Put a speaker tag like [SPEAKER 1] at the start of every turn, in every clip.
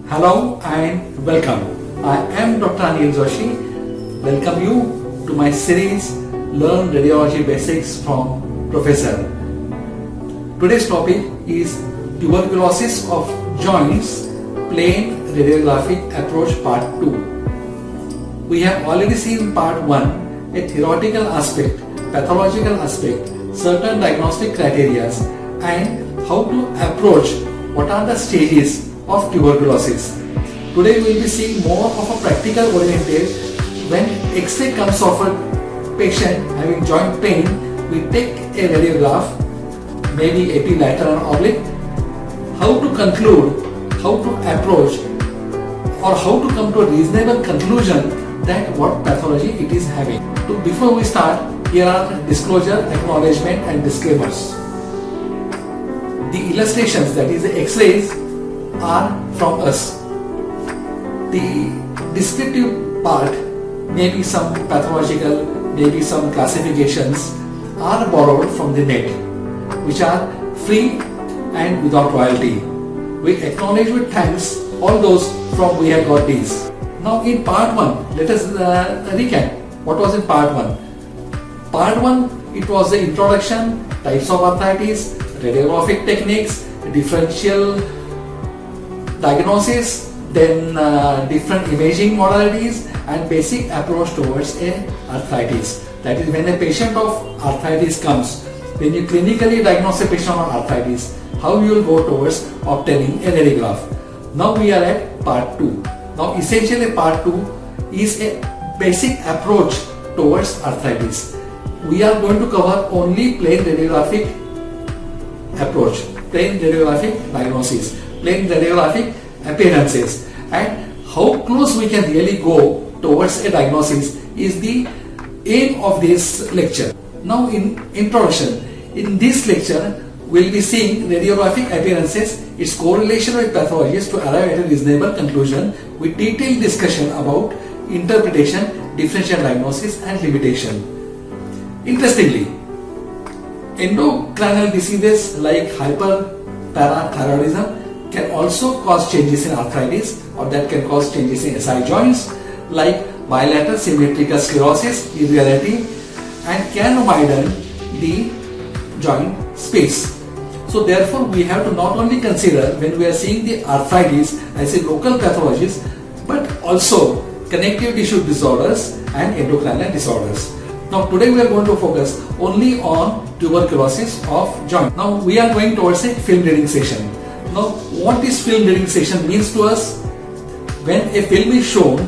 [SPEAKER 1] Hello and welcome. I am Dr. Anil Joshi. Welcome you to my series Learn Radiology Basics from Professor. Today's topic is Tuberculosis of Joints, Plain Radiographic Approach Part 2. We have already seen Part 1, a theoretical aspect, pathological aspect, certain diagnostic criteria and how to approach what are the stages of tuberculosis. Today we will be seeing more of a practical oriented. When X-ray comes of a patient having joint pain, we take a radiograph, maybe epilateral and oblique, how to conclude, how to approach or how to come to a reasonable conclusion that what pathology it is having. So before we start, here are disclosure, acknowledgement and disclaimers. The illustrations, that is the X-rays, are from us. The descriptive part, maybe some pathological, maybe some classifications, are borrowed from the net, which are free and without royalty. We acknowledge with thanks all those from we have got these. Now in part 1, let us recap what was in part 1. Part 1, it was the introduction, types of arthritis, radiographic techniques, differential diagnosis, then different imaging modalities and basic approach towards arthritis. That is, when a patient of arthritis comes, when you clinically diagnose a patient of arthritis, how you will go towards obtaining a radiograph. Now we are at part 2. Now essentially part 2 is a basic approach towards arthritis. We are going to cover only plain radiographic approach, plain radiographic diagnosis, plain radiographic appearances, and how close we can really go towards a diagnosis is the aim of this lecture. Now in introduction, in this lecture we will be seeing radiographic appearances, its correlation with pathologies to arrive at a reasonable conclusion with detailed discussion about interpretation, differential diagnosis and limitation. Interestingly, endocrinal diseases like hyperparathyroidism can also cause changes in arthritis, or that can cause changes in SI joints like bilateral symmetrical sclerosis in reality, and can widen the joint space. So therefore we have to not only consider when we are seeing the arthritis as a local pathologist, but also connective tissue disorders and endocrinal disorders. Now today we are going to focus only on tuberculosis of joint. Now we are going towards a film reading session. Now what this film reading session means to us? When a film is shown,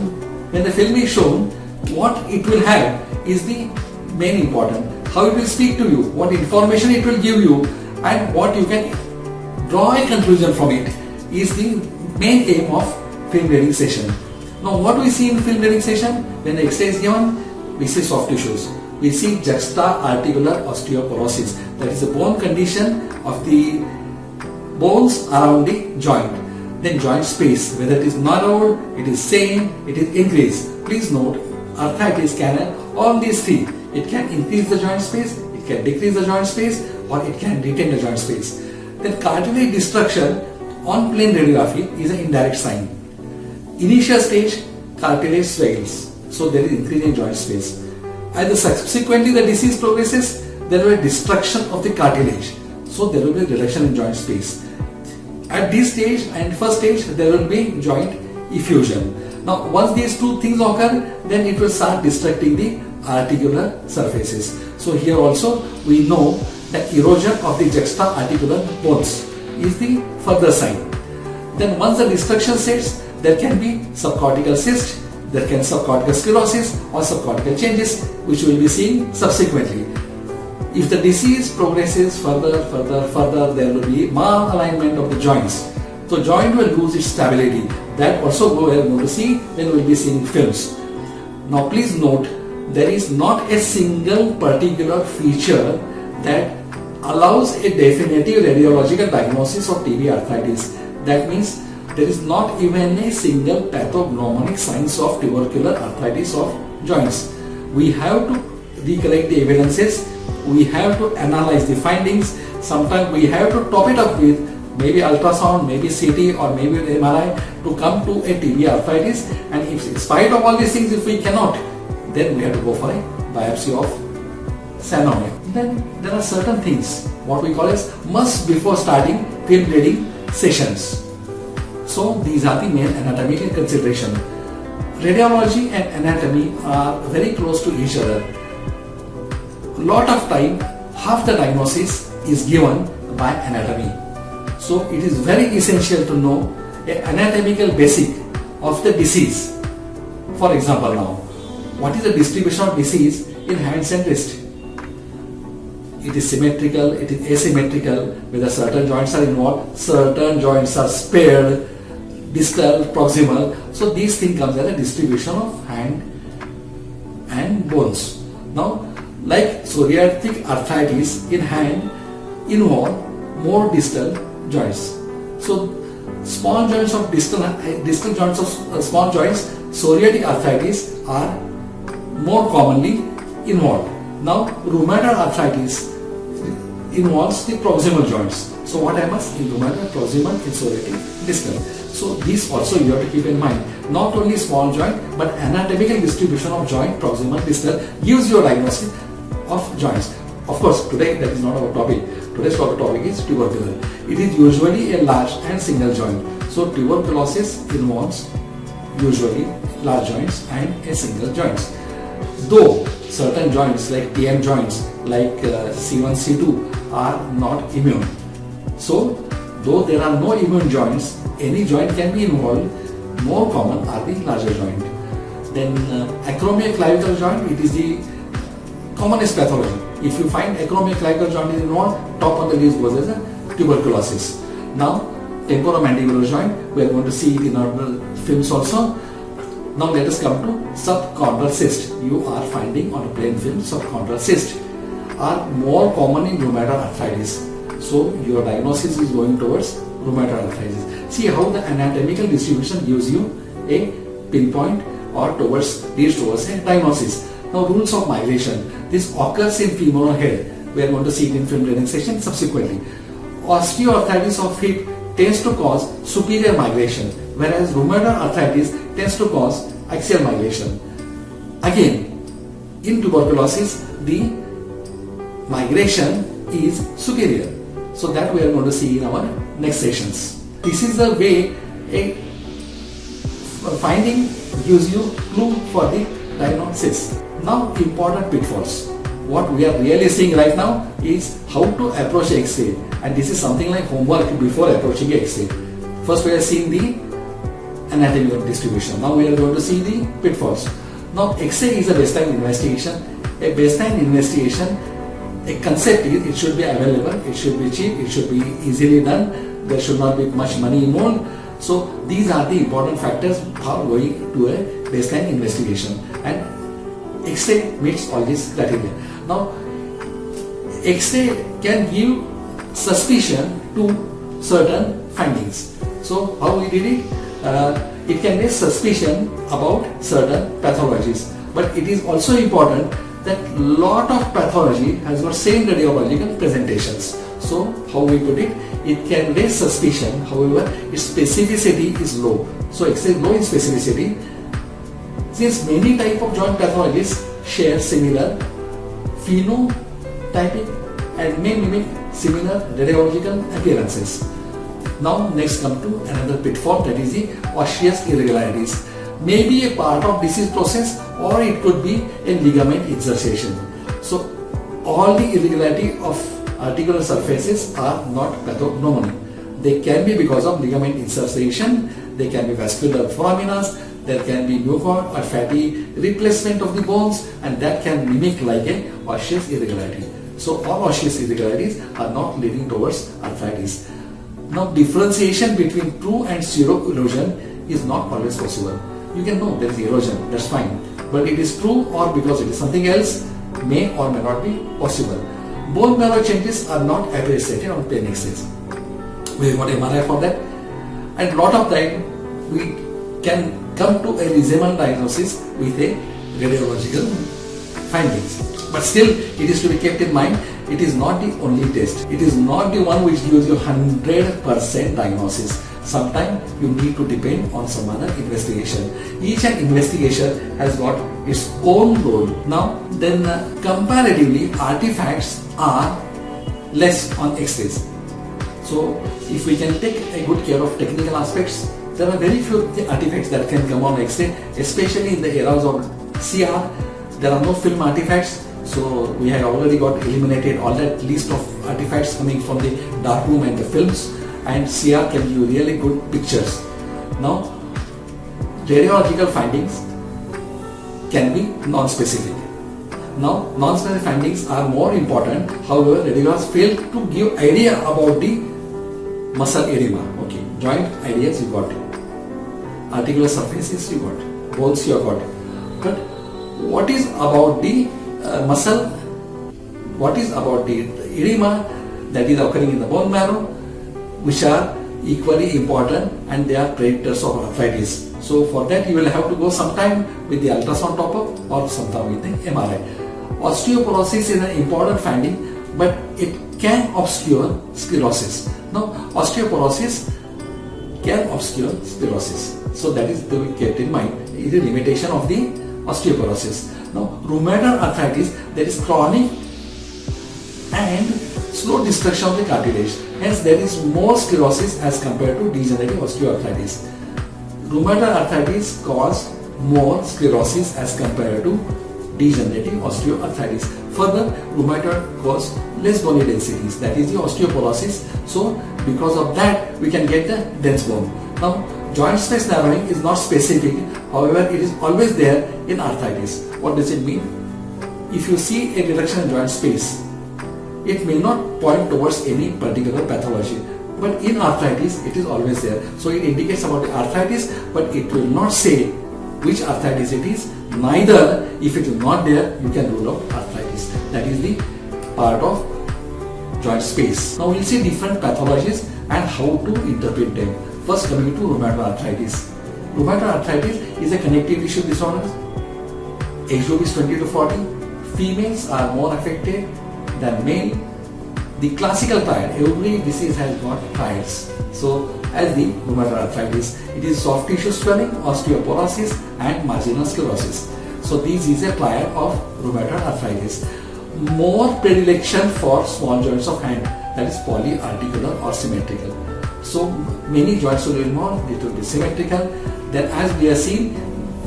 [SPEAKER 1] what it will have is the main important. How it will speak to you, what information it will give you, and what you can draw a conclusion from it is the main aim of film reading session. Now what do we see in film reading session? When the X-ray is given, we see soft tissues. We see juxta-articular osteoporosis, that is a bone condition of the bones around the joint. Then joint space, whether it is narrowed, it is same, it is increased. Please note, arthritis can have all these three. It can increase the joint space, it can decrease the joint space, or it can retain the joint space. Then cartilage destruction on plain radiography is an indirect sign. Initial stage, cartilage swells, so there is increase in joint space. As subsequently the disease progresses, there will be destruction of the cartilage, so there will be reduction in joint space. At this stage and first stage, there will be joint effusion. Now once these two things occur, then it will start destructing the articular surfaces. So here also we know that erosion of the juxta-articular bones is the further sign. Then once the destruction sets, there can be subcortical cyst, there can subcortical sclerosis or subcortical changes, which we will be seeing subsequently. If the disease progresses further, there will be malalignment of the joints. So joint will lose its stability. That also we are going to see when we will be seeing films. Now please note, there is not a single particular feature that allows a definitive radiological diagnosis of TB arthritis. That means there is not even a single pathognomonic signs of tubercular arthritis of joints. We have to recollect the evidences, we have to analyze the findings, sometimes we have to top it up with maybe ultrasound, maybe CT, or maybe MRI to come to a TB arthritis. And if in spite of all these things, if we cannot, then we have to go for a biopsy of synovium. Then there are certain things, what we call as must before starting film bleeding sessions. So these are the main anatomical consideration. Radiology and anatomy are very close to each other. Lot of time, half the diagnosis is given by anatomy. So it is very essential to know an anatomical basic of the disease. For example now, what is the distribution of disease in hands and wrist? It is symmetrical, it is asymmetrical, whether certain joints are involved, certain joints are spared, distal, proximal. So these things comes as a distribution of hand and bones. Now, like psoriatic arthritis in hand involve more distal joints. So small joints of distal joints of small joints, psoriatic arthritis are more commonly involved. Now, rheumatoid arthritis involves the proximal joints. So what happens in rheumatoid, proximal, in psoriatic, distal. So this also you have to keep in mind. Not only small joint, but anatomical distribution of joint, proximal, distal gives you a diagnosis of joints. Of course, today that is not our topic. Today's topic is tuberculosis. It is usually a large and single joint. So tuberculosis involves usually large joints and a single joints. Though certain joints like TM joints like C1, C2 are not immune. So though there are no immune joints, any joint can be involved. More common are the larger joint. Then acromioclavicular joint, it is the commonest pathology. If you find acromioclavicular joint is involved, top on the list goes as a tuberculosis. Now temporomandibular joint, we are going to see it in our films also. Now let us come to subchondral cyst. You are finding on a plain film subchondral cyst are more common in rheumatoid arthritis. So your diagnosis is going towards rheumatoid arthritis. See how the anatomical distribution gives you a pinpoint or leads towards a diagnosis. Now rules of migration. This occurs in femoral head. We are going to see it in film training session subsequently. Osteoarthritis of hip tends to cause superior migration, whereas rheumatoid arthritis tends to cause axial migration. Again, in tuberculosis, the migration is superior. So that we are going to see in our next sessions. This is the way a finding gives you clue for the diagnosis. Now important pitfalls. What we are really seeing right now is how to approach X-ray, and this is something like homework before approaching X-ray. First we are seeing the anatomical distribution. Now we are going to see the pitfalls. Now X-ray is a baseline investigation. A baseline investigation, a concept is it should be available, it should be cheap, it should be easily done, there should not be much money involved. So these are the important factors for going to a baseline investigation, and X-ray meets all these criteria. Now X-ray can give suspicion to certain findings. So how we did it? It can raise suspicion about certain pathologies, but it is also important that lot of pathology has got same radiological presentations. So how we put it? It can raise suspicion, however its specificity is low. So X-ray low in specificity, since many type of joint pathologies share similar phenotypic and may mimic similar radiological appearances. Now next come to another pitfall, that is the osseous irregularities. May be a part of disease process or it could be a ligament insertion. So all the irregularity of articular surfaces are not pathognomonic. They can be because of ligament insertion, they can be vascular foraminas, there can be mucoid or fatty replacement of the bones, and that can mimic like a osseous irregularity. So all osseous irregularities are not leading towards arthritis. Now differentiation between true and pseudo erosion is not always possible. You can know there is erosion, that's fine, but it is true or because it is something else may or may not be possible. Bone marrow changes are not appreciated on plain X-rays. We have got MRI for that, and lot of time we can come to a reasonable diagnosis with a radiological findings. But still, it is to be kept in mind, it is not the only test. It is not the one which gives you 100% diagnosis. Sometimes you need to depend on some other investigation. Each and investigation has got its own role. Now, then comparatively, artifacts are less on X-rays. So, if we can take a good care of technical aspects, there are very few artifacts that can come on X-ray, especially in the eras of CR. There are no film artifacts, so we have already got eliminated all that list of artifacts coming from the darkroom and the films, and CR can give you really good pictures. Now, radiological findings can be non-specific. Now, non-specific findings are more important. However, radiologists fail to give idea about the muscle edema. Okay, joint ideas you got, articular surfaces you got, bones you got. But what is about the muscle? What is about the edema that is occurring in the bone marrow, which are equally important, and they are predictors of arthritis. So for that you will have to go sometime with the ultrasound top-up or sometime with the MRI. Osteoporosis is an important finding, but it can obscure sclerosis. Now, osteoporosis can obscure sclerosis. So that is to be kept in mind. It is a limitation of the osteoporosis. Now, rheumatoid arthritis, there is chronic and slow destruction of the cartilage. Hence, there is more sclerosis as compared to degenerative osteoarthritis. Rheumatoid arthritis cause more sclerosis as compared to degenerative osteoarthritis. Further, rheumatoid cause less bony densities, that is the osteoporosis. So, because of that, we can get the dense bone. Now, joint space narrowing is not specific, however, it is always there in arthritis. What does it mean? If you see a reduction in joint space, it may not point towards any particular pathology, but in arthritis, it is always there. So, it indicates about the arthritis, but it will not say which arthritis it is. Neither, if it is not there, you can rule out arthritis. That is the part of joint space. Now, we will see different pathologies and how to interpret them. First, coming to rheumatoid arthritis. Rheumatoid arthritis is a connective tissue disorder. Age group is 20 to 40. Females are more affected than male. The classical triad, every disease has got triads. So, as the rheumatoid arthritis, it is soft tissue swelling, osteoporosis, and marginal sclerosis. So, this is a triad of rheumatoid arthritis. More predilection for small joints of hand, that is polyarticular or symmetrical. So, many joints will be involved, it will be symmetrical. Then, as we are seeing,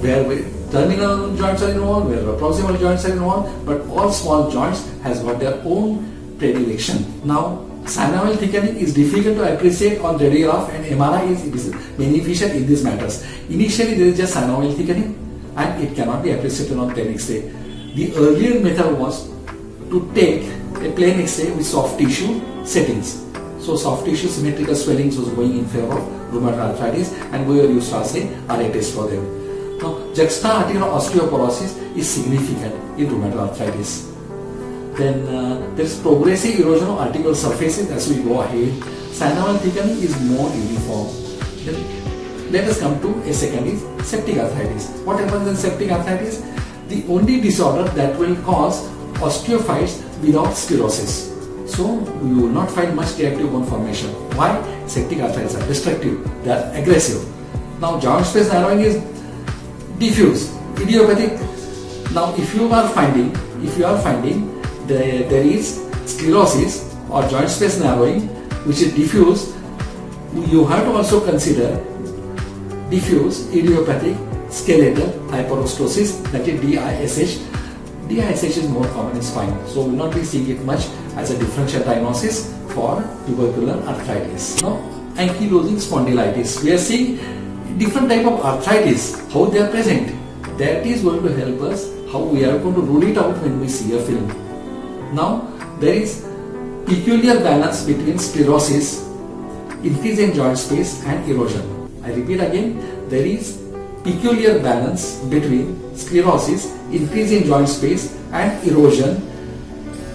[SPEAKER 1] where terminal joints are involved, where proximal joints are involved, but all small joints has got their own predilection. Now, synovial thickening is difficult to appreciate on radiograph, and MRI is beneficial in these matters. Initially, there is just synovial thickening, and it cannot be appreciated on plain X-ray. The earlier method was to take a plain X-ray with soft tissue settings. So, soft tissue symmetrical swellings was going in favor of rheumatoid arthritis, and we were used to say RA test for them. Now, juxta-articular osteoporosis is significant in rheumatoid arthritis. Then there is progressive erosion of articular surfaces as we go ahead. Synovial thickening is more uniform. Then let us come to a second is septic arthritis. What happens in septic arthritis? The only disorder that will cause osteophytes without sclerosis. So you will not find much reactive bone formation. Why? Septic arthritis are destructive, they are aggressive. Now, joint space narrowing is diffuse, idiopathic. Now, if you are finding there is sclerosis or joint space narrowing which is diffuse, you have to also consider diffuse idiopathic skeletal hyperostosis, that is DISH. DISH is more common in spine, so we will not be seeing it much as a differential diagnosis for tubercular arthritis. Now, ankylosing spondylitis. We are seeing different type of arthritis, how they are present. That is going to help us how we are going to rule it out when we see a film. Now, there is peculiar balance between sclerosis, increase in joint space, and erosion. I repeat again, there is peculiar balance between sclerosis, increase in joint space, and erosion.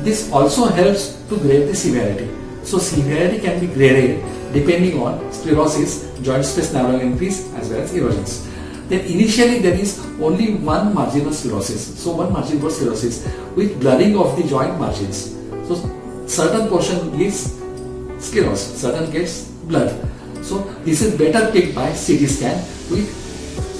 [SPEAKER 1] This also helps to grade the severity. So, severity can be graded depending on sclerosis, joint space narrowing increase, as well as erosions. then initially there is only one marginal sclerosis. So one marginal sclerosis with blurring of the joint margins. So certain portion gets sclerosis, certain gets blurred. So this is better picked by CT scan with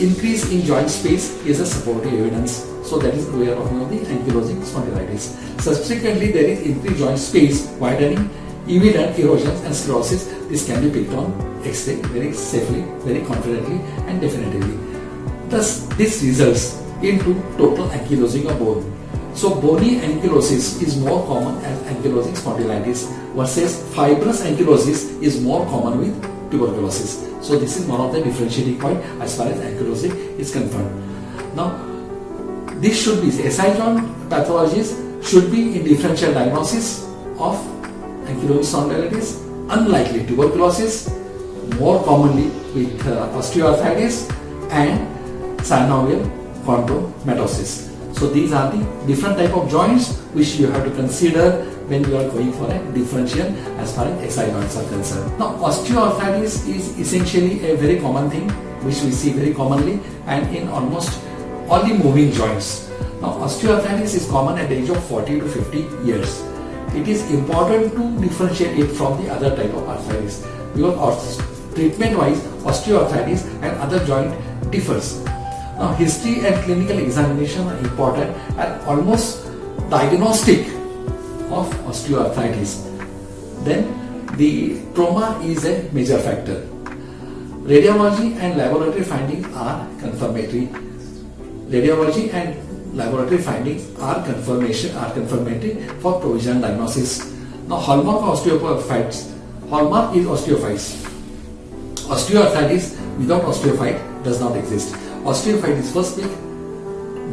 [SPEAKER 1] increase in joint space is a supportive evidence. So that is we are talking about the ankylosing spondylitis. Subsequently, there is increased joint space, widening, evident erosions and sclerosis. This can be picked on X-ray very safely, very confidently and definitively. Thus, this results into total ankylosing of bone. So bony ankylosis is more common as ankylosing spondylitis versus fibrous ankylosis is more common with tuberculosis. So this is one of the differentiating point as far as ankylosing is concerned. Now, this should be SI joint pathologies should be in differential diagnosis of ankylosing spondylitis, unlikely tuberculosis, more commonly with osteoarthritis and synovial chondromatosis. So these are the different type of joints which you have to consider when you are going for a differential as far as SI joints are concerned. Now osteoarthritis is essentially a very common thing which we see very commonly and in almost all the moving joints. Now osteoarthritis is common at the age of 40 to 50 years. It is important to differentiate it from the other type of arthritis because treatment wise osteoarthritis and other joint differs. Now history and clinical examination are important and almost diagnostic of osteoarthritis. Then the trauma is a major factor. Radiology and laboratory findings are confirmatory. Radiology and laboratory findings are confirmatory for provisional diagnosis. Now hallmark of osteophytes. Hallmark is osteophytes. Osteoarthritis without osteophyte does not exist. Osteophyte is first pick,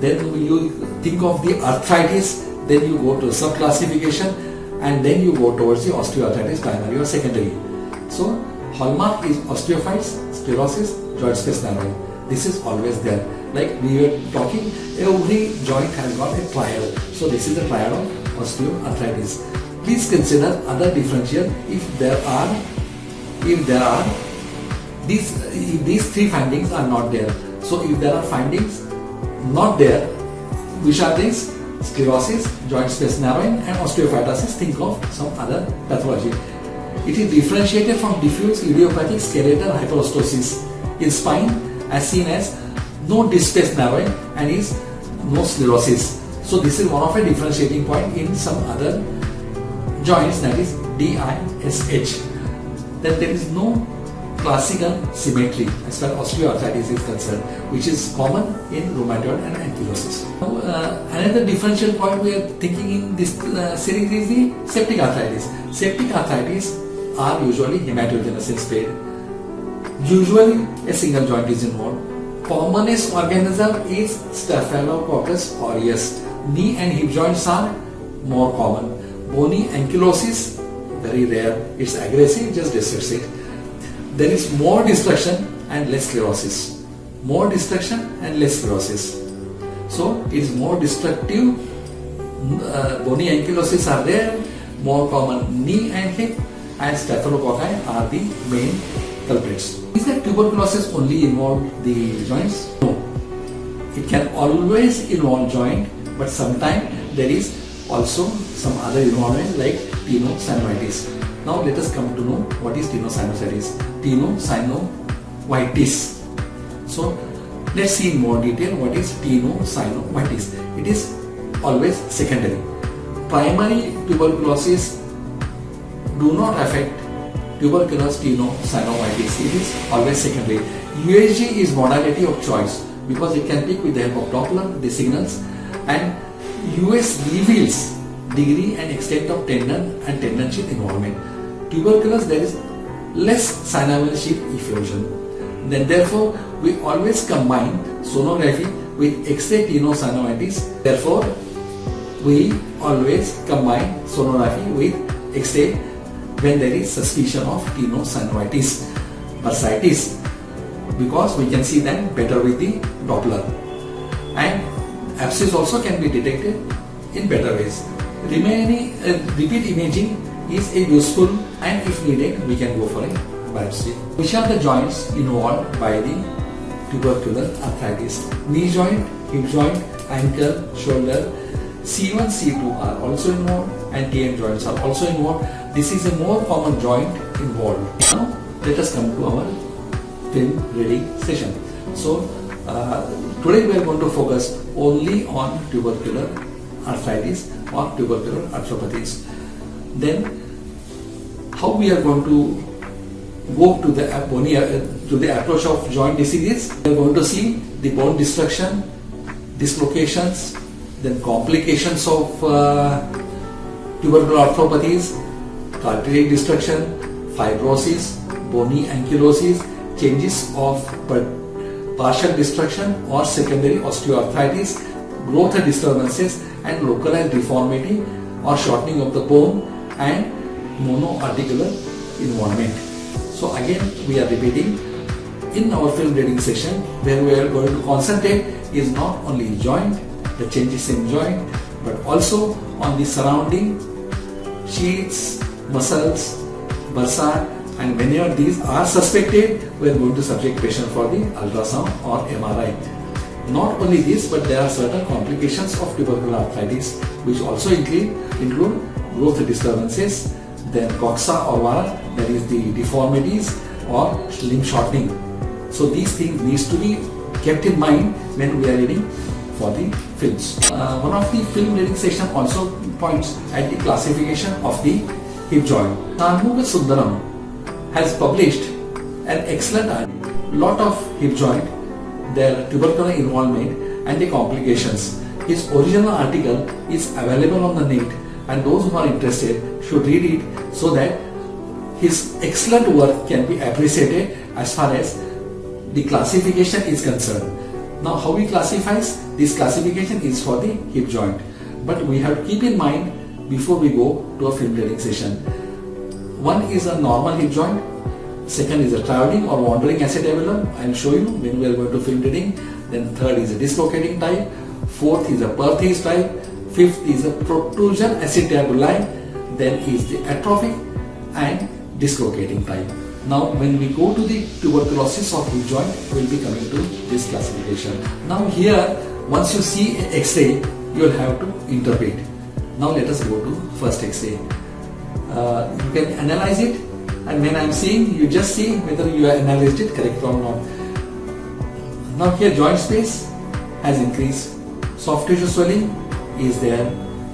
[SPEAKER 1] then you think of the arthritis, then you go to sub-classification and then you go towards the osteoarthritis primary or secondary. So hallmark is osteophytes, sclerosis, joint space narrowing. This is always there. Like we were talking, every joint has got a triad. So this is the triad of osteoarthritis. Please consider other differential if these three findings are not there. So if there are findings not there, which are these? Sclerosis, joint space narrowing and osteophytosis, think of some other pathology. It is differentiated from diffuse idiopathic skeletal hyperostosis in spine as seen as no disc space narrowing and is no sclerosis. So this is one of a differentiating point in some other joints, that is DISH. Then there is no classical symmetry as far as osteoarthritis is concerned, which is common in rheumatoid and ankylosis. Now, another differential point we are thinking in this series is the septic arthritis. Septic arthritis are usually hematogenous in spread. Usually a single joint is involved. Commonest organism is Staphylococcus aureus. Knee and hip joints are more common. Bony ankylosis, very rare. It's aggressive, just dissects it. There is more destruction and less sclerosis. More destruction and less sclerosis. So it is more destructive. Bony ankylosis are there. More common knee and hip, and staphylococci are the main culprits. Is that tuberculosis only involve the joints? No. It can always involve joint, but sometimes there is also some other involvement like tenosynovitis. Now let us come to know what is tenosynovitis. Tenosynovitis. So let's see in more detail what is tenosynovitis. It is always secondary. Primary tuberculosis do not affect tuberculous tenosynovitis. It is always secondary. USG is modality of choice because it can pick with the help of Doppler the signals, and US reveals degree and extent of tendon and tendon sheath involvement. Tuberculosis, there is less synovial sheath effusion. Then therefore we always combine sonography with X-ray tenosynovitis. Therefore we always combine sonography with X-ray when there is suspicion of tenosynovitis, bursitis, because we can see them better with the Doppler. And abscess also can be detected in better ways. Remaining repeat imaging is a useful, and if needed we can go for a biopsy. Which are the joints involved by the tubercular arthritis. Knee joint, hip joint, ankle, shoulder, C1, C2 are also involved and TM joints are also involved. This is a more common joint involved. Now let us come to our film reading session. So today we are going to focus only on tubercular arthritis or tubercular arthropathies. Then how we are going to go to the approach of joint diseases. We are going to see the bone destruction, dislocations, then complications of tubercular arthropathies, cartilage destruction, fibrosis, bony ankylosis, changes of partial destruction or secondary osteoarthritis, growth disturbances and localized deformity or shortening of the bone and monoarticular involvement. So again we are repeating in our film reading session where we are going to concentrate is not only joint, the changes in joint, but also on the surrounding sheaths, muscles, bursa, and many of these are suspected. We are going to subject patient for the ultrasound or MRI. Not only this, but there are certain complications of tubercular arthritis which also include growth disturbances, then coxa or vara, that is the deformities or limb shortening. So these things needs to be kept in mind when we are reading for the films. One of the film reading session also points at the classification of the hip joint. Shanmuga Sundaram has published an excellent article, lot of hip joint, their tubercular involvement and the complications. His original article is available on the net and those who are interested should read it so that his excellent work can be appreciated as far as the classification is concerned. Now how he classifies, this classification is for the hip joint, but we have to keep in mind before we go to a film reading session. One is a normal hip joint, second is a traveling or wandering acetabulum, I will show you when we are going to film reading. Then third is a dislocating type, fourth is a Perthes type, fifth is a protrusion acetabuli, then is the atrophic and dislocating type. Now when we go to the tuberculosis of hip joint, we will be coming to this classification. Now here once you see an X-ray, you will have to interpret. Now let us go to first X-ray. You can analyze it, and when I am saying, you just see whether you have analyzed it correct or not. Now here joint space has increased, soft tissue swelling is there,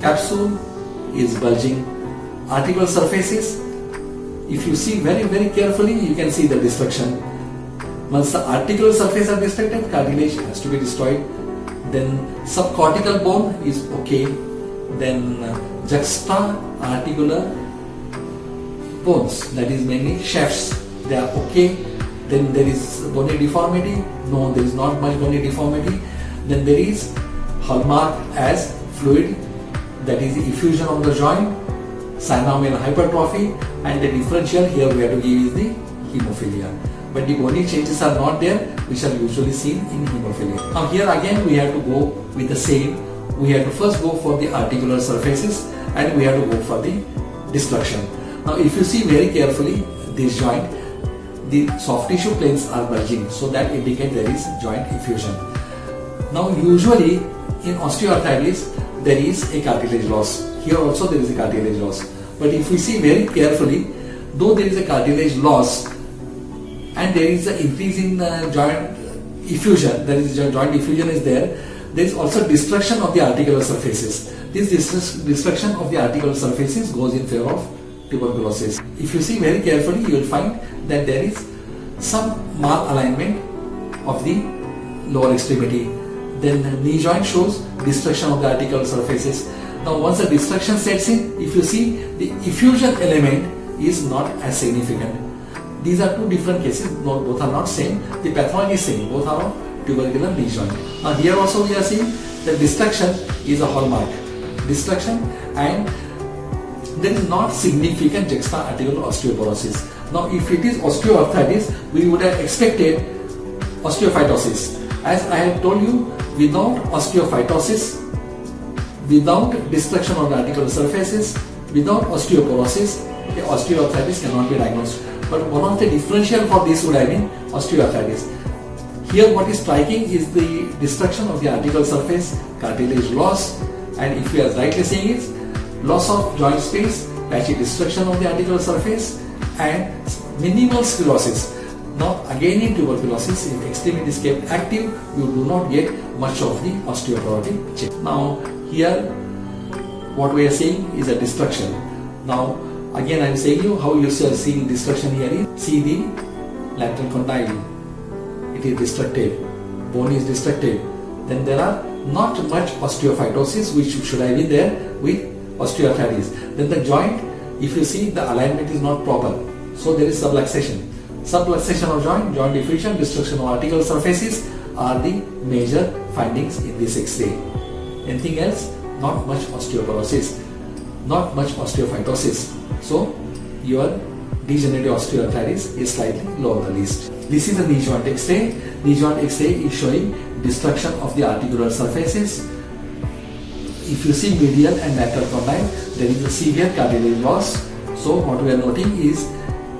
[SPEAKER 1] capsule is bulging, articular surfaces. If you see very carefully, you can see the destruction. Once the articular surface are destructed, cartilage has to be destroyed. Then subcortical bone is okay. Then juxta-articular bones, that is mainly shafts, they are okay. Then there is bony deformity, no, there is not much bony deformity. Then there is hallmark as fluid, that is the effusion of the joint, synovial hypertrophy, and the differential here we have to give is the hemophilia. But the bony changes are not there, which are usually seen in hemophilia. Now here again we have to go with the same. We have to first go for the articular surfaces and we have to go for the destruction. Now if you see very carefully this joint, the soft tissue planes are bulging, so that indicates there is joint effusion. Now usually in osteoarthritis there is a cartilage loss. Here also there is a cartilage loss. But if we see very carefully, though there is a cartilage loss and there is an increase in joint effusion, there is joint effusion is there is also destruction of the articular surfaces. This destruction of the articular surfaces goes in favor of tuberculosis. If you see very carefully, you will find that there is some malalignment of the lower extremity. Then the knee joint shows destruction of the articular surfaces. Now once the destruction sets in, if you see, the effusion element is not as significant. These are two different cases, both are not same. The pathology is same, both are of tubercular knee joint. Now here also we are seeing that destruction is a hallmark. Destruction, and there is not significant juxta-articular osteoporosis. Now if it is osteoarthritis, we would have expected osteophytosis. As I have told you, without osteophytosis, without destruction of the articular surfaces, without osteoporosis, the osteoarthritis cannot be diagnosed. But one of the differential for this would have been osteoarthritis. Here what is striking is the destruction of the articular surface, cartilage loss, and if we are rightly saying is loss of joint space, patchy destruction of the articular surface, and minimal sclerosis. Now again in tuberculosis, if extremities kept active, you do not get much of the osteoporotic change. Now here what we are saying is a destruction. Now again I am saying you how you are seeing destruction here is, see the lateral condyle, it is destructed, bone is destructed, then there are not much osteophytosis which should have been there with osteoarthritis. Then the joint, if you see the alignment is not proper, so there is subluxation. Subluxation of joint, joint diffusion, destruction of articular surfaces are the major findings in this X-ray. Anything else? Not much osteoporosis, not much osteophytosis. So your degenerative osteoarthritis is slightly low on the list. This is a knee joint X-ray. Knee joint X-ray is showing destruction of the articular surfaces. If you see medial and lateral condyle, there is a severe cartilage loss. So what we are noting is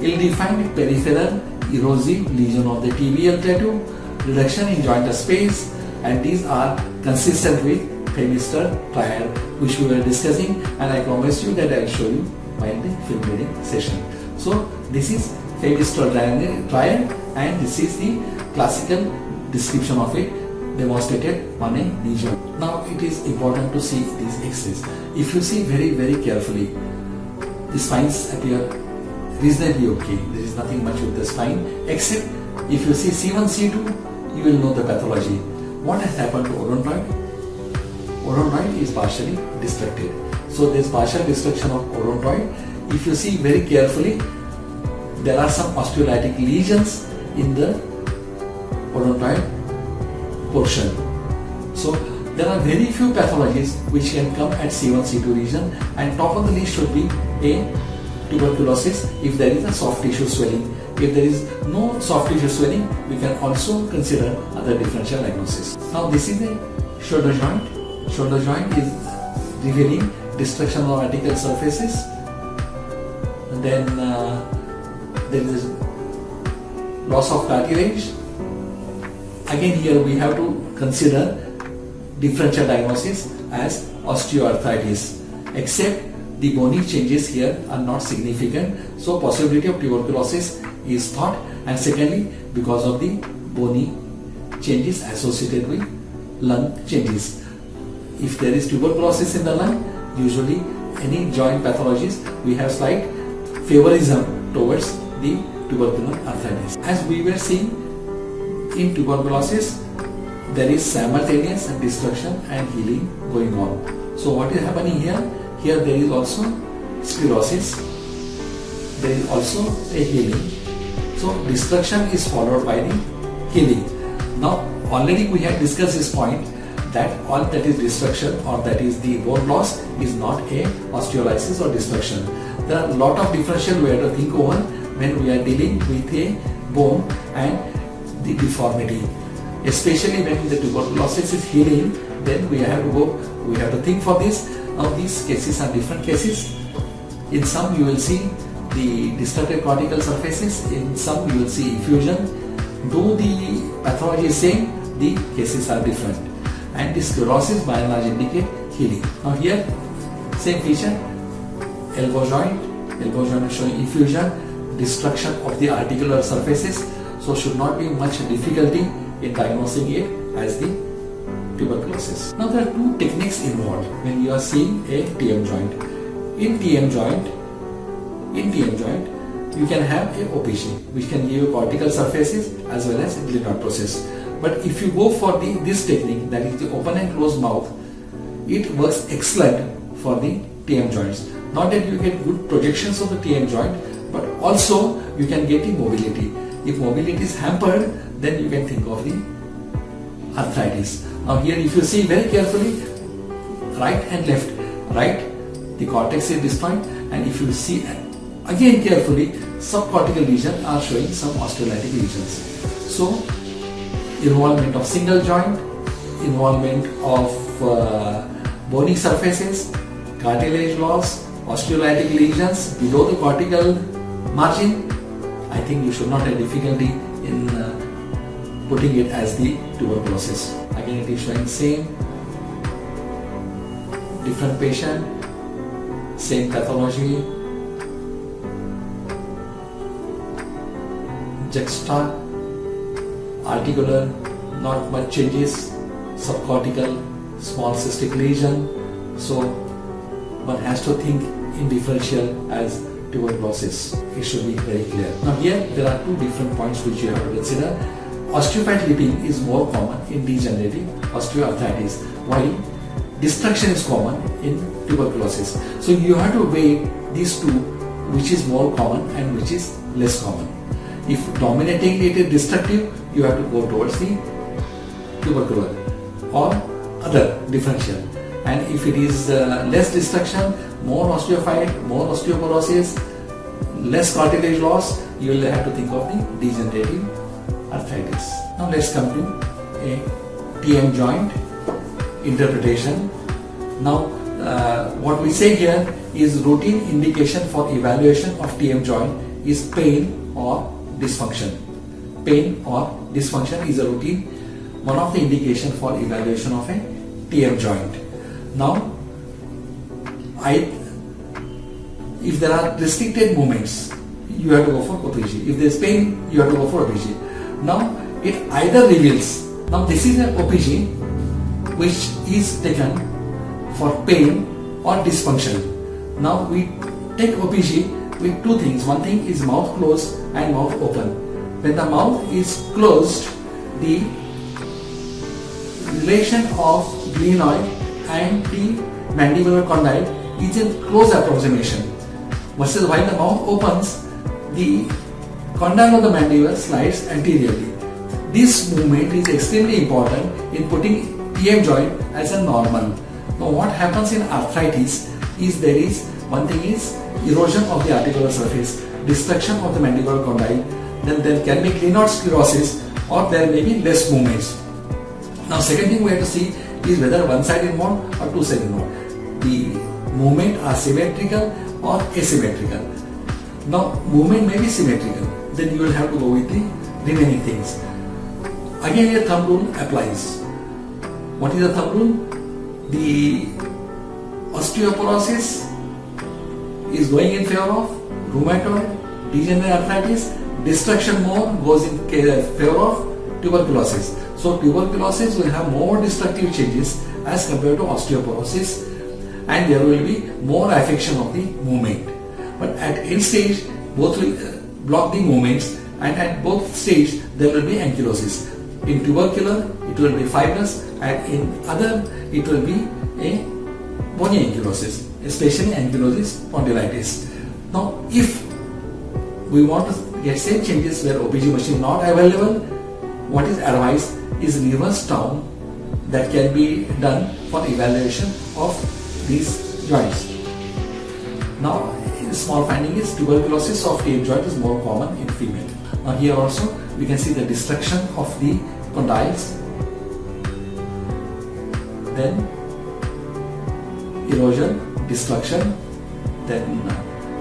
[SPEAKER 1] ill-defined peripheral erosive lesion of the tibial tattoo, reduction in joint space, and these are consistent with Femistar triad which we were discussing, and I promised you that I will show you while the film reading session. So this is Femistar triad, and this is the classical description of it demonstrated on a knee joint. Now it is important to see these X-rays. If you see very carefully, the spines appear reasonably okay. There is nothing much with the spine, except if you see C1, C2, you will know the pathology. What has happened to odontoid? Odontoid is partially destructed. So there is partial destruction of odontoid. If you see very carefully, there are some osteolytic lesions in the odontoid portion. So there are very few pathologies which can come at C1, C2 region, and top of the list should be a tuberculosis if there is a soft tissue swelling. If there is no soft tissue swelling, we can also consider other differential diagnosis. Now this is a shoulder joint. Shoulder joint is revealing destruction of articular surfaces. And then there is loss of cartilage. Again here we have to consider differential diagnosis as osteoarthritis, except the bony changes here are not significant, so possibility of tuberculosis is thought, and secondly because of the bony changes associated with lung changes. If there is tuberculosis in the lung, usually any joint pathologies we have slight favorism towards the tubercular arthritis. As we were seeing in tuberculosis, there is simultaneous destruction and healing going on. So what is happening here? Here there is also sclerosis, there is also a healing. So destruction is followed by the healing. Now already we have discussed this point that all that is destruction or that is the bone loss is not a osteolysis or destruction. There are a lot of differential ways to think over when we are dealing with a bone and the deformity. Especially when the tuberculosis is healing, then we have to think for this. Now these cases are different cases. In some you will see the destructed cortical surfaces, in some you will see effusion. Though the pathology is same, the cases are different. And the sclerosis by and large indicate healing. Now here, same feature, elbow joint is showing effusion, destruction of the articular surfaces, so should not be much difficulty in diagnosing it as the tuberculosis. Now there are two techniques involved when you are seeing a TM joint. In TM joint, you can have a OPG which can give you cortical surfaces as well as glenoid process. But if you go for this technique, that is the open and closed mouth, it works excellent for the TM joints. Not that you get good projections of the TM joint, but also you can get the mobility. If mobility is hampered, then you can think of the arthritis. Now here if you see very carefully, right and left, right, the cortex is destroyed, and if you see again carefully, subcortical lesions are showing some osteolytic lesions. So involvement of single joint, involvement of bony surfaces, cartilage loss, osteolytic lesions below the cortical margin, I think you should not have difficulty in putting it as the tuberculosis. Again, it is showing same, different patient, same pathology, juxta, articular, not much changes, subcortical, small cystic lesion. So one has to think in differential as tuberculosis. It should be very clear. Now here there are two different points which you have to consider. Osteophyte lipping is more common in degenerative osteoarthritis, while destruction is common in tuberculosis. So you have to weigh these two, which is more common and which is less common. If dominatingly it is destructive, you have to go towards the tubercular or other differential. And if it is less destruction, more osteophyte, more osteoporosis, less cartilage loss, you will have to think of the degenerative arthritis. Now let's come to a TM joint interpretation. Now what we say here is routine indication for evaluation of TM joint is pain or dysfunction. Pain or dysfunction is a routine, one of the indication for evaluation of a TM joint. Now, if there are restricted movements, you have to go for OPG. If there is pain, you have to go for OPG. Now, it either reveals, now this is an OPG which is taken for pain or dysfunction. Now, we take OPG with two things. One thing is mouth closed and mouth open. When the mouth is closed, the relation of glenoid and the mandibular condyle is in close approximation, versus while the mouth opens, the condyle of the mandible slides anteriorly. This movement is extremely important in putting TM joint as a normal. Now what happens in arthritis is there is one thing is erosion of the articular surface, destruction of the mandibular condyle, then there can be glenoid sclerosis or there may be less movements. Now second thing we have to see is whether one side involved or two side involved. The movement are symmetrical or asymmetrical. Now movement may be symmetrical, then you will have to go with the remaining things. Again here thumb rule applies. What is the thumb rule? The osteoporosis is going in favor of rheumatoid, degenerative arthritis, destruction more goes in favor of tuberculosis. So tuberculosis will have more destructive changes as compared to osteoporosis, and there will be more affection of the movement. But at end stage, both will block the movements, and at both stage there will be ankylosis. In tubercular, it will be fibrous, and in other, it will be a bony ankylosis, especially ankylosis spondylitis. Now, if we want to get same changes where OPG machine not available, what is advised is reverse down that can be done for evaluation of these joints. Now, small finding is tuberculosis of TM joint is more common in female. Now here also we can see the destruction of the condyles, then erosion, destruction, then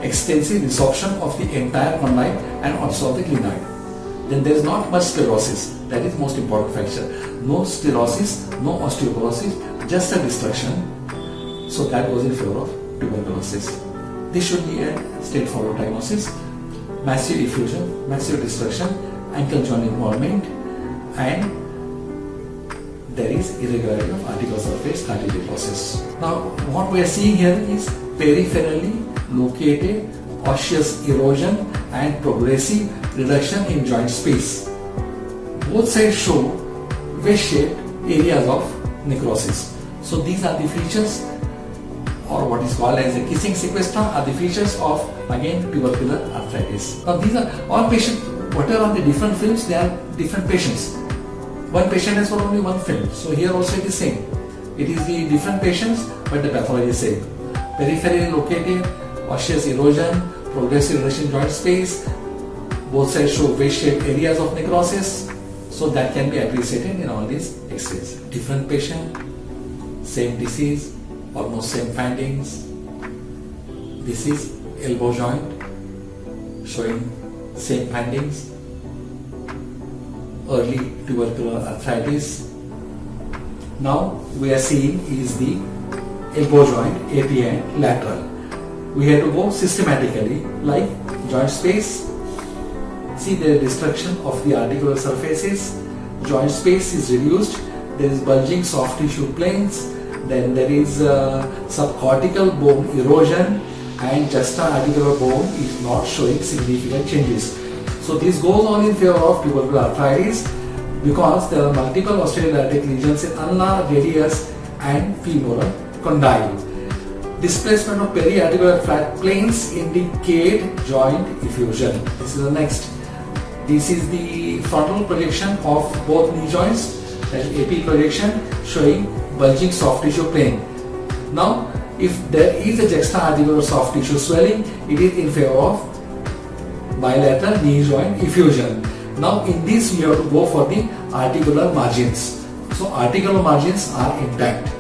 [SPEAKER 1] extensive resorption of the entire condyle and also of the glenoid. Then there is not much sclerosis. That is most important factor. No sclerosis, no osteoporosis, just a destruction. So that goes in favor of tuberculosis. This should be a straightforward diagnosis. Massive effusion, massive destruction, ankle joint involvement, and there is irregularity of articular surface cartilage losses. Now what we are seeing here is peripherally located osseous erosion and progressive reduction in joint space. Both sides show wedge-shaped areas of necrosis. So these are the features, or what is called as a kissing sequestra, are the features of again tubercular arthritis. Now these are all patients, whatever are the different films, they are different patients. One patient has got only one film. So here also it is same. It is the different patients, but the pathology is same. Peripherally located, osseous erosion, progressive reduction in joint space. Both sides show wedge-shaped areas of necrosis. So that can be appreciated in all these X-rays. Different patient, same disease, almost same findings. This is elbow joint showing same findings. early tubercular arthritis. Now we are seeing is the elbow joint, AP and lateral. We have to go systematically, like joint space. See the destruction of the articular surfaces. Joint space is reduced. There is bulging soft tissue planes. Then there is subcortical bone erosion, and juxta-articular bone is not showing significant changes. So this goes on in favor of tubercular arthritis because there are multiple osteoarthritic lesions in ulna, radius and femoral condyle. Displacement of periarticular flat planes indicate joint effusion. This is the next. This is the frontal projection of both knee joints, that is AP projection showing bulging soft tissue plane. Now, if there is a juxta-articular soft tissue swelling, it is in favor of bilateral knee joint effusion. Now, in this we have to go for the articular margins. So, articular margins are intact.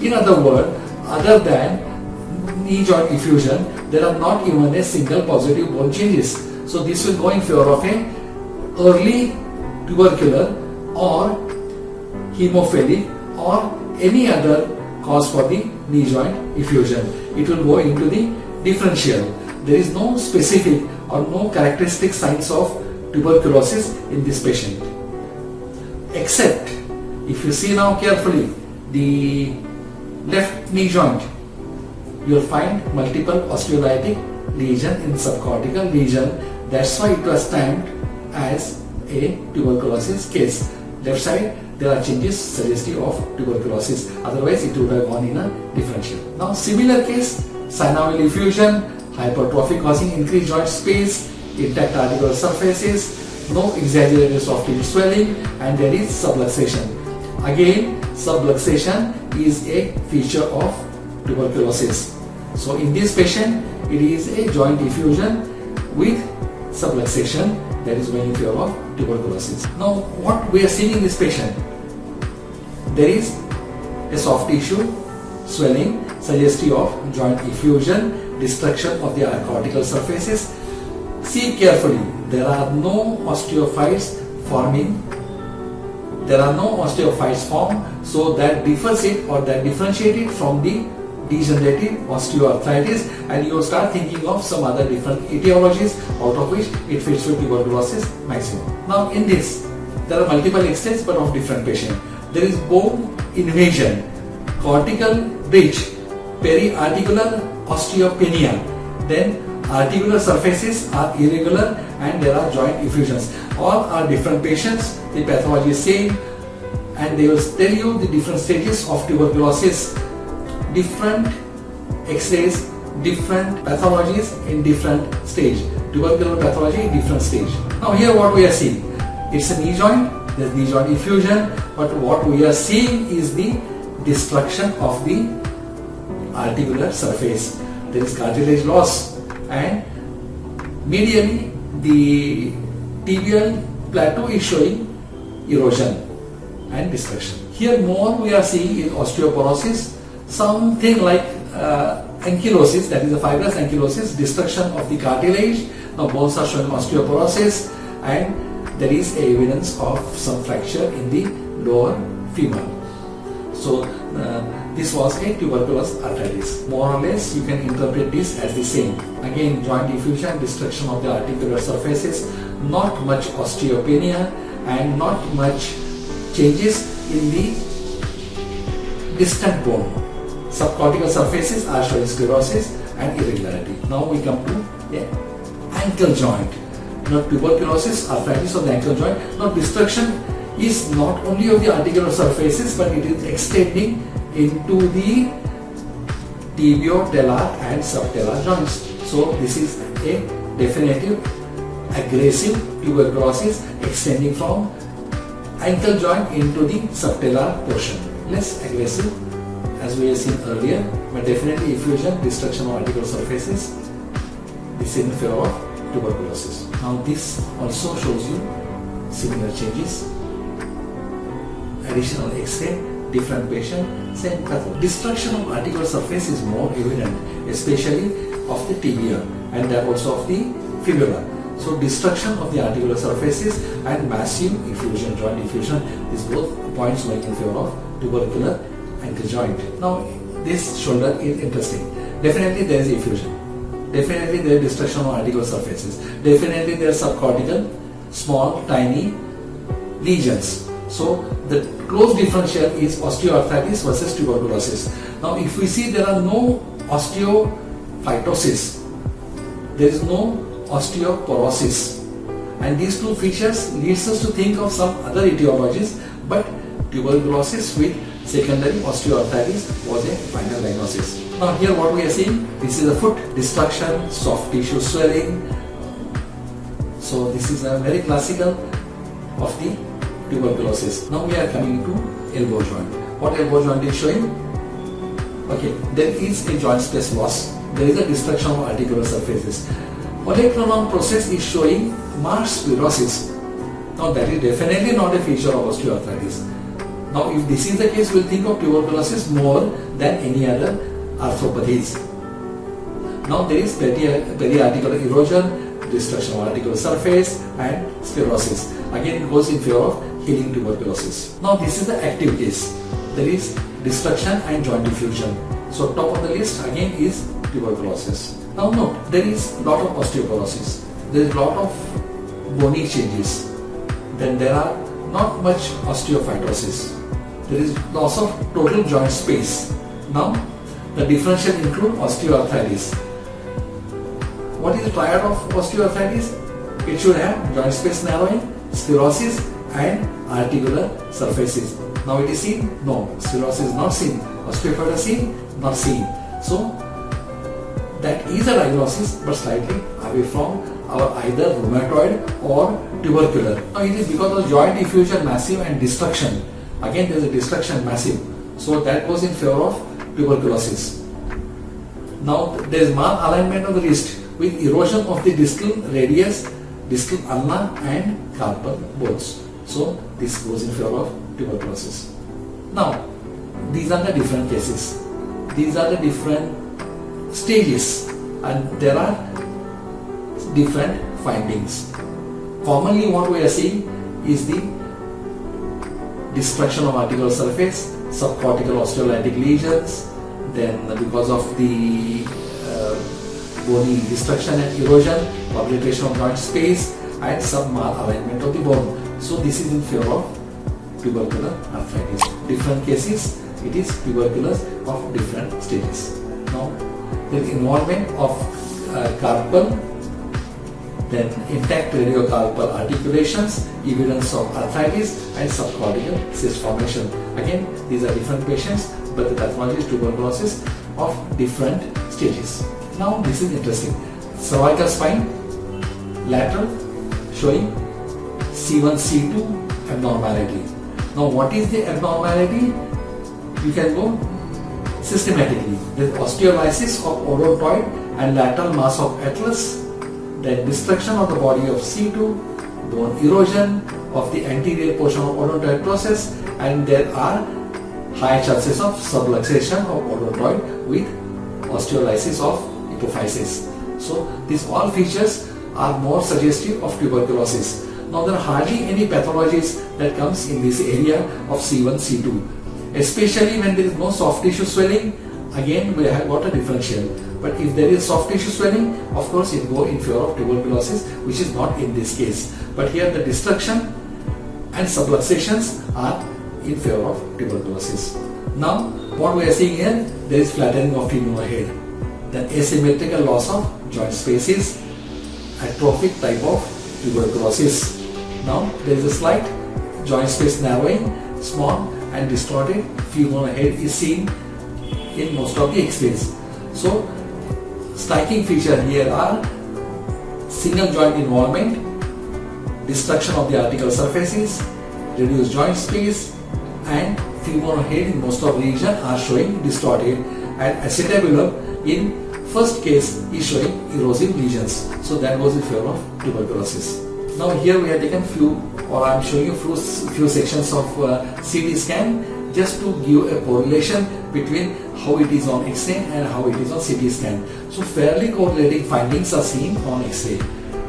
[SPEAKER 1] In other words, other than knee joint effusion, there are not even a single positive bone changes. So, this will go in favor of a early tubercular or hemophilic or any other cause for the knee joint effusion. It will go into the differential. There is no specific or no characteristic signs of tuberculosis in this patient. Except, if you see now carefully, the left knee joint, you will find multiple osteolytic lesion in subcortical region. That's why it was termed as a tuberculosis case. Left side, there are changes suggestive of tuberculosis. Otherwise, it would have gone in a differential. Now, similar case, synovial effusion, hypertrophy causing increased joint space, intact articular surfaces, no exaggerated soft tissue swelling, and there is subluxation. Again, subluxation is a feature of tuberculosis. So, in this patient, it is a joint effusion with subluxation that is going in favor of tuberculosis. Now, what we are seeing in this patient, there is a soft tissue swelling suggestive of joint effusion, destruction of the cortical surfaces. See carefully, there are no osteophytes forming. There are no osteophytes formed, so that differs it or that differentiates it from the degenerative osteoarthritis, and you will start thinking of some other different etiologies out of which it fits with tuberculosis maximum. Now, in this, there are multiple extents but of different patient. There is bone invasion, cortical bridge, periarticular osteopenia, then articular surfaces are irregular and there are joint effusions. All are different patients, the pathology is same, and they will tell you the different stages of tuberculosis, different x-rays, different pathologies in different stage. Tubercular pathology in different stage. Now here what we are seeing, it's a knee joint, there's knee joint effusion, but what we are seeing is the destruction of the articular surface. There is cartilage loss, and medially the tibial plateau is showing erosion and destruction. Here more we are seeing is osteoporosis, something like ankylosis, that is a fibrous ankylosis, destruction of the cartilage. Now bones are showing osteoporosis, and there is evidence of some fracture in the lower femur. So this was a tuberculous arthritis. More or less you can interpret this as the same. Again, joint effusion, destruction of the articular surfaces, not much osteopenia and not much changes in the distant bone. Subcortical surfaces are showing sclerosis and irregularity. Now we come to the ankle joint. Now tuberculosis, arthritis of the ankle joint. Now destruction is not only of the articular surfaces, but it is extending into the tibio-talar and subtalar joints. So this is a definitive aggressive tuberculosis extending from ankle joint into the subtalar portion. Less aggressive as we have seen earlier, but definitely effusion, destruction of articular surfaces. This is in favor of tuberculosis. Now this also shows you similar changes. Additional X-ray, different patient, same pathology. Destruction of articular surface is more evident, especially of the tibia and that also of the fibula. So destruction of the articular surfaces and massive effusion, joint effusion is both points going in favor of tubercular ankle joint. Now this shoulder is interesting. Definitely there is effusion. Definitely there is destruction of articular surfaces. Definitely there are subcortical, small, tiny lesions. So the close differential is osteoarthritis versus tuberculosis. Now if we see there are no osteophytosis, there is no osteoporosis, and these two features leads us to think of some other etiologies, but tuberculosis with secondary osteoarthritis was a final diagnosis. Now here what we are seeing, this is a foot destruction, soft tissue swelling. So this is a very classical of the tuberculosis. Now we are coming to elbow joint. What elbow joint is showing? Okay, there is a joint space loss. There is a destruction of articular surfaces. Olecranon process is showing marked sclerosis. Now that is definitely not a feature of osteoarthritis. Now if this is the case, we will think of tuberculosis more than any other arthropathies. Now there is periarticular erosion, destruction of articular surface and sclerosis. Again it goes in favor of healing tuberculosis. Now this is the active case. There is destruction and joint effusion. So top of the list again is tuberculosis. Now note, there is lot of osteoporosis. There is lot of bony changes. Then there are not much osteophytosis. There is loss of total joint space. Now the differential include osteoarthritis. What is the triad of osteoarthritis? It should have joint space narrowing, sclerosis and articular surfaces. Now it is seen? No, sclerosis is not seen. Osteophytosis seen? Not seen. So that is a diagnosis, but slightly away from our either rheumatoid or tubercular. Now it is because of joint effusion massive and destruction. Again there is a destruction massive. So that goes in favor of tuberculosis. Now there is malalignment of the wrist with erosion of the distal radius, distal ulna and carpal bones. So this goes in favor of tuberculosis. Now these are the different cases. These are the different stages and there are different findings. Commonly what we are seeing is the destruction of articular surface, subcortical osteolytic lesions, then because of the bony destruction and erosion, publication of joint space and some malalignment of the bone. So this is in favor of tubercular arthritis. Different cases, it is tuberculosis of different stages. Now there is involvement of carpal, then intact radiocarpal articulations, evidence of arthritis and subcortical cyst formation. Again these are different patients, but the pathology is tuberculosis of different stages. Now this is interesting. Cervical spine, lateral, showing C1, C2 abnormality. Now what is the abnormality? You can go systematically. There is osteolysis of odontoid and lateral mass of atlas, then destruction of the body of C2, bone erosion of the anterior portion of odontoid process, and there are high chances of subluxation of odontoid with osteolysis of epiphysis. So these all features are more suggestive of tuberculosis. Now there are hardly any pathologies that comes in this area of C1, C2. Especially when there is no soft tissue swelling, again we have got a differential. But if there is soft tissue swelling, of course it go in favor of tuberculosis, which is not in this case. But here the destruction and subluxations are in favor of tuberculosis. Now what we are seeing here, there is flattening of femur head, then asymmetrical loss of joint spaces, atrophic type of tuberculosis. Now there is a slight joint space narrowing, small and distorted femur head is seen in most of the X-rays. So striking feature here are single joint involvement, destruction of the articular surfaces, reduced joint space and femur head in most of the region are showing distorted, and acetabulum in first case is showing erosive lesions. So that goes in favor of tuberculosis. Now here we have taken I am showing you few sections of CT scan just to give a correlation between how it is on X-ray and how it is on CT scan. So fairly correlating findings are seen on X-ray.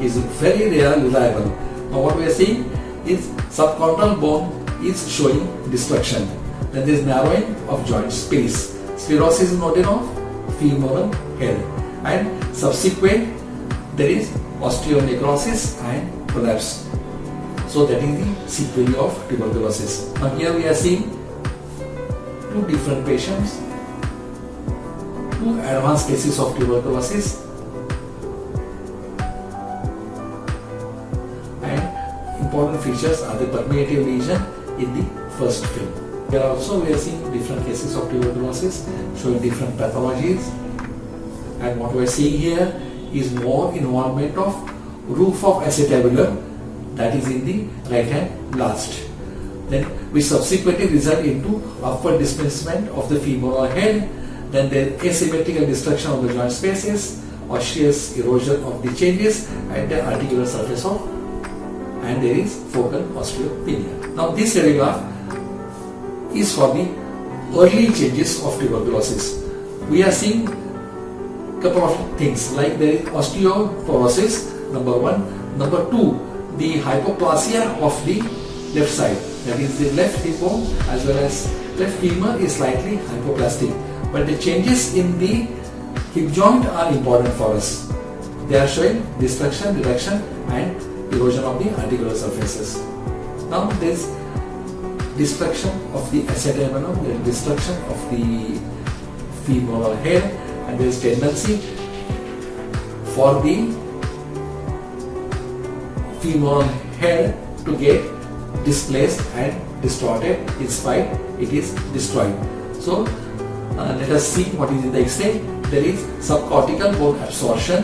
[SPEAKER 1] is very reliable. Now what we are seeing is subchondral bone is showing destruction. Then there is narrowing of joint space. Sclerosis is noted of femoral head, and subsequent there is osteonecrosis and prolapse. So that is the sequelae of tuberculosis. Now here we are seeing two different patients, two advanced cases of tuberculosis, and important features are the permeative lesion in the first film. Here also we are seeing different cases of tuberculosis showing different pathologies, and what we are seeing here is more involvement of roof of acetabulum, that is in the right hand last. Then which subsequently result into upward displacement of the femoral head. Then there is asymmetrical destruction of the joint spaces, osseous erosion of the changes at the articular surface of, and there is focal osteopenia. Now this radiograph is for the early changes of tuberculosis. We are seeing couple of things, like there is osteoporosis, number one. Number two, the hypoplasia of the left side, that is the left hip bone as well as left femur is slightly hypoplastic, but the changes in the hip joint are important for us. They are showing destruction, reduction and erosion of the articular surfaces. Now there is destruction of the acetabulum, there is destruction of the femoral head, and there is tendency for the femoral head to get displaced and distorted in spite it is destroyed. So let us see what is in the X-ray. There is subcortical bone absorption,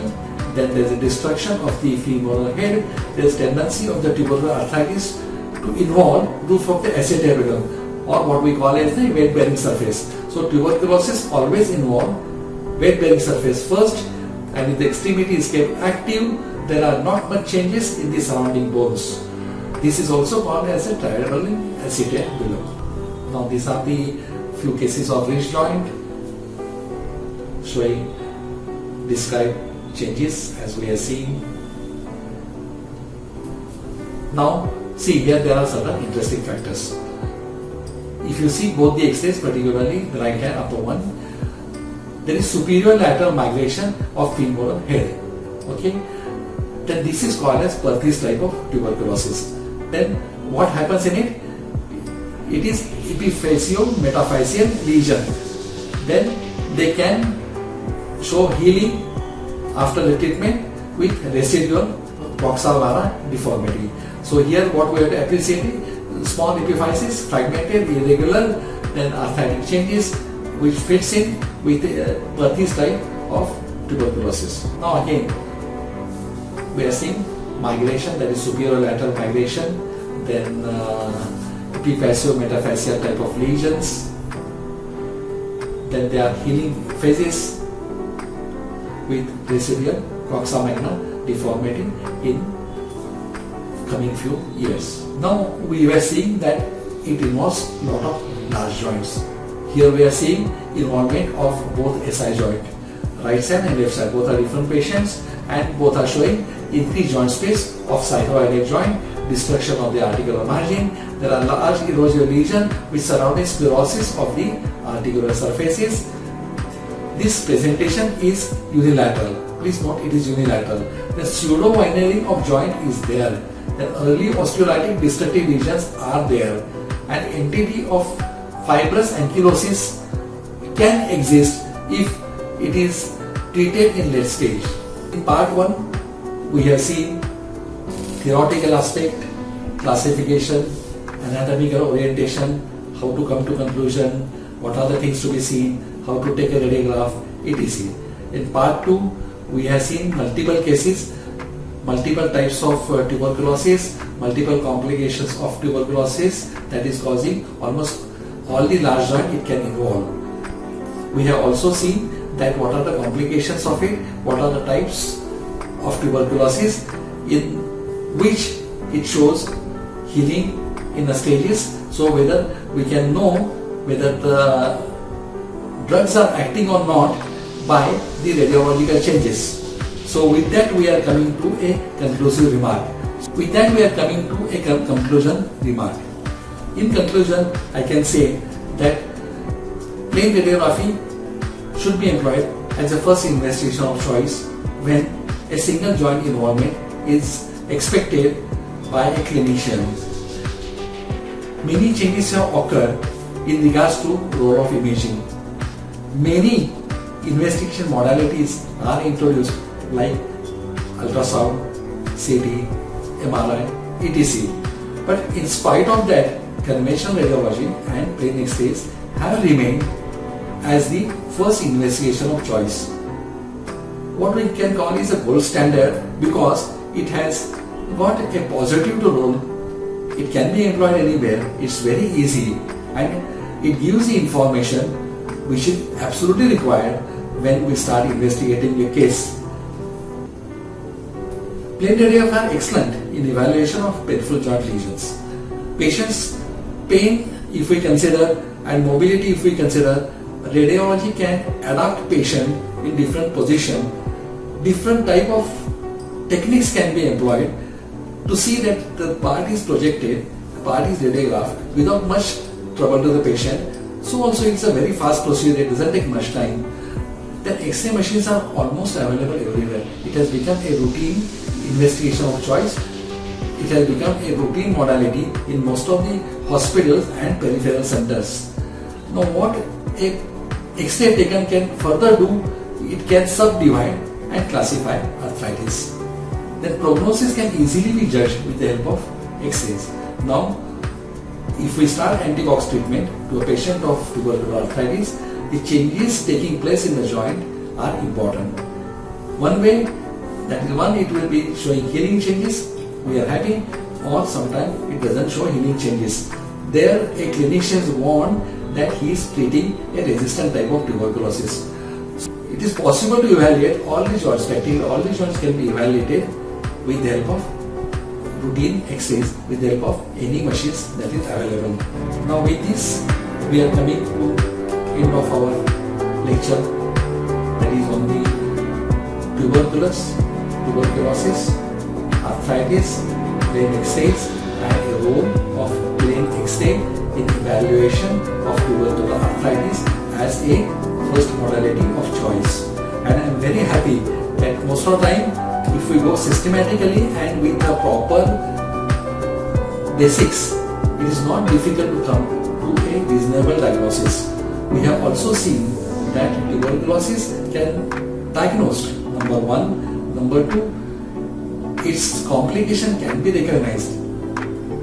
[SPEAKER 1] then there is a destruction of the femoral head, there is tendency of the tubercular arthritis to involve roof of the acetabulum, or what we call as the weight bearing surface. So tuberculosis always involve weight bearing surface first, and if the extremity is kept active, there are not much changes in the surrounding bones. This is also called as a traveling acetabulum. Now these are the few cases of wrist joint showing described changes as we are seeing. Now see, here there are certain interesting factors. If you see both the X-rays, particularly the right hand upper one, there is superior lateral migration of femoral head. Okay, then this is called as Perthes type of tuberculosis. Then what happens in it? It is epiphyseal-metaphyseal lesion. Then they can show healing after the treatment with residual proximal deformity. So here what we have to appreciate is small epiphysis, fragmented, irregular, then arthritic changes which fits in with Perthes type of tuberculosis. Now again we are seeing migration, that is superior lateral migration, then epiphyseal-metaphyseal type of lesions, then there are healing phases with residual coxa magna deformity in coming few years. Now we were seeing that it involves a lot of large joints. Here we are seeing involvement of both SI joint, right side and left side. Both are different patients and both are showing increased joint space of cytoiliac joint, destruction of the articular margin. There are large erosive lesions which surround sclerosis of the articular surfaces. This presentation is unilateral. Please note it is unilateral. The pseudo-winery of joint is there. The early osteolytic destructive lesions are there. An entity of fibrous ankylosis can exist if it is treated in late stage. In part 1, we have seen theoretical aspect, classification, anatomical orientation, how to come to conclusion, what are the things to be seen, how to take a radiograph, etc. In part 2, we have seen multiple cases, multiple types of tuberculosis, multiple complications of tuberculosis that is causing almost all the large joint it can involve. We have also seen that what are the complications of it, what are the types of tuberculosis in which it shows healing in the stages, so whether we can know whether the drugs are acting or not by the radiological changes. So with that we are coming to a conclusive remark. With that we are coming to a conclusion remark. In conclusion, I can say that plain radiography should be employed as the first investigation of choice when a single joint involvement is expected by a clinician. Many changes have occurred in regards to role of imaging. Many investigation modalities are introduced like ultrasound, CT, MRI, etc. But in spite of that, conventional radiology and plain X-rays have remained as the first investigation of choice. What we can call is a gold standard because it has got a positive role. It can be employed anywhere. It's very easy and it gives the information which is absolutely required when we start investigating a case. Plain radiography are excellent in evaluation of painful joint lesions. Patients' pain, if we consider, and mobility, if we consider, radiology can adapt patient in different position. Different type of techniques can be employed to see that the part is projected, the part is radiographed without much trouble to the patient. So also it's a very fast procedure, it doesn't take much time. Then X-ray machines are almost available everywhere. It has become a routine investigation of choice. It has become a routine modality in most of the hospitals and peripheral centers. Now what a X-ray taken can further do, it can subdivide and classify arthritis. Then prognosis can easily be judged with the help of X-rays. Now if we start anti-cox treatment to a patient of tubercular arthritis, the changes taking place in the joint are important. One way, that is one, it will be showing healing changes, we are happy, or sometimes it doesn't show healing changes. There a clinician warned that he is treating a resistant type of tuberculosis. So it is possible to evaluate all the joints, practically all the joints can be evaluated with the help of routine X-rays, with the help of any machines that is available. Now with this, we are coming to end of our lecture, that is on the tuberculosis, arthritis, plain X-rays, and the role of plain X-ray in evaluation of tubercular arthritis as a first modality of choice. And I am very happy that most of the time, if we go systematically and with the proper basics, it is not difficult to come to a reasonable diagnosis. We have also seen that tuberculosis can be diagnosed, number one. Number two, its complication can be recognized.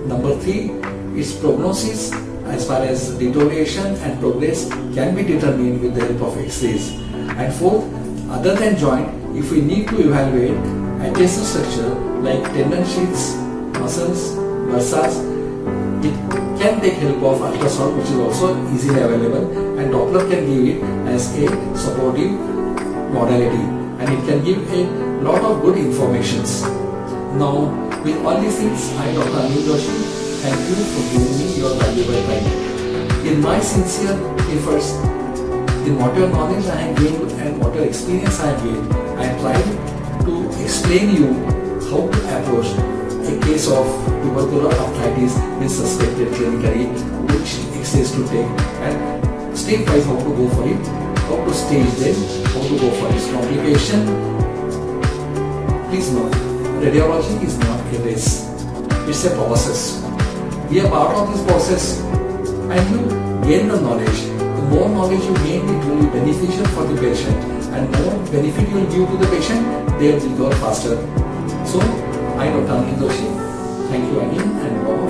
[SPEAKER 1] Number three, its prognosis as far as deterioration and progress can be determined with the help of X-rays. And fourth, other than joint, if we need to evaluate adjacent structure like tendon sheaths, muscles, bursas, it can take help of ultrasound, which is also easily available, and Doppler can give it as a supportive modality, and it can give a lot of good informations. Now, with all these things, I am Dr. Anil Joshi. Thank you for giving me your valuable time. In my sincere efforts, in whatever knowledge I have gained and whatever experience I have gained, I have tried to explain you how to approach a case of tubercular arthritis when suspected clinically, which X-rays to take, and step-wise how to go for it, how to stage them, how to go for its complication. Please note, radiology is not a race, it's a process. Be a part of this process and you gain the knowledge. The more knowledge you gain, it will be beneficial for the patient, and more benefit you will give to the patient, they will go faster. So, I am Dr. Anil Joshi. Thank you again and bye-bye.